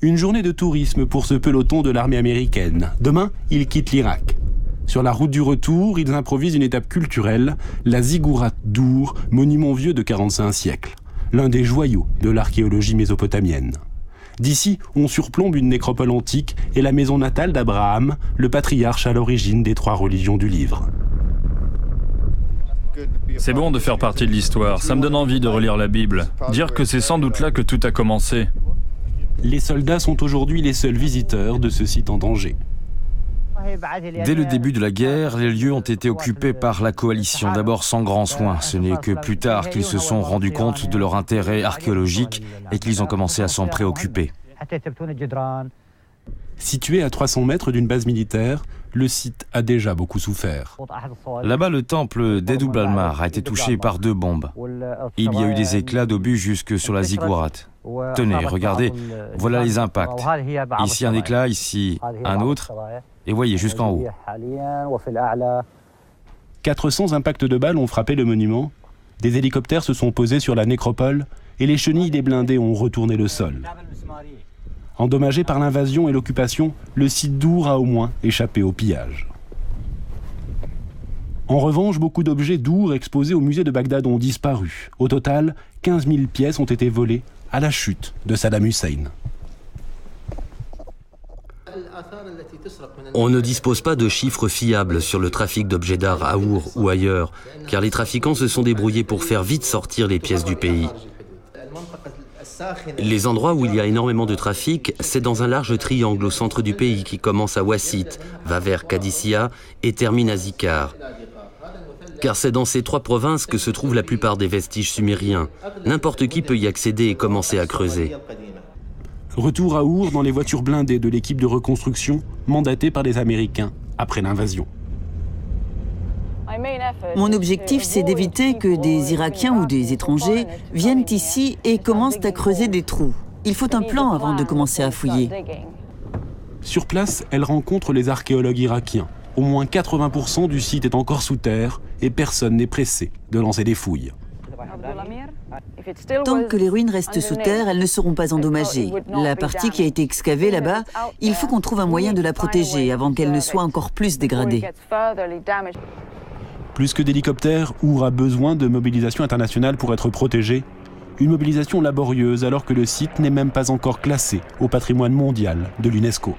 Une journée de tourisme pour ce peloton de l'armée américaine. Demain, ils quittent l'Irak. Sur la route du retour, ils improvisent une étape culturelle, la ziggourate d'Our, monument vieux de 45 siècles. L'un des joyaux de l'archéologie mésopotamienne. D'ici, on surplombe une nécropole antique et la maison natale d'Abraham, le patriarche à l'origine des 3 religions du livre. C'est bon de faire partie de l'histoire, ça me donne envie de relire la Bible. Dire que c'est sans doute là que tout a commencé. Les soldats sont aujourd'hui les seuls visiteurs de ce site en danger. Dès le début de la guerre, les lieux ont été occupés par la coalition, d'abord sans grand soin. Ce n'est que plus tard qu'ils se sont rendus compte de leur intérêt archéologique et qu'ils ont commencé à s'en préoccuper. Situé à 300 mètres d'une base militaire, le site a déjà beaucoup souffert. Là-bas, le temple d'Edouble Almar a été touché par 2 bombes. Il y a eu des éclats d'obus jusque sur la ziggourate. Tenez, regardez, voilà les impacts. Ici un éclat, ici un autre, et voyez jusqu'en haut. 400 impacts de balles ont frappé le monument, des hélicoptères se sont posés sur la nécropole et les chenilles des blindés ont retourné le sol. Endommagé par l'invasion et l'occupation, le site d'Our a au moins échappé au pillage. En revanche, beaucoup d'objets d'Our exposés au musée de Bagdad ont disparu. Au total, 15 000 pièces ont été volées à la chute de Saddam Hussein. On ne dispose pas de chiffres fiables sur le trafic d'objets d'art à Our ou ailleurs, car les trafiquants se sont débrouillés pour faire vite sortir les pièces du pays. Les endroits où il y a énormément de trafic, c'est dans un large triangle au centre du pays qui commence à Wassit, va vers Qadisiyah et termine à Zikar. Car c'est dans ces 3 provinces que se trouvent la plupart des vestiges sumériens. N'importe qui peut y accéder et commencer à creuser. Retour à Our dans les voitures blindées de l'équipe de reconstruction mandatée par les Américains après l'invasion. Mon objectif, c'est d'éviter que des Irakiens ou des étrangers viennent ici et commencent à creuser des trous. Il faut un plan avant de commencer à fouiller. Sur place, elle rencontre les archéologues irakiens. Au moins 80% du site est encore sous terre et personne n'est pressé de lancer des fouilles. Tant que les ruines restent sous terre, elles ne seront pas endommagées. La partie qui a été excavée là-bas, il faut qu'on trouve un moyen de la protéger avant qu'elle ne soit encore plus dégradée. Plus que d'hélicoptères, Our a besoin de mobilisation internationale pour être protégé. Une mobilisation laborieuse alors que le site n'est même pas encore classé au patrimoine mondial de l'UNESCO.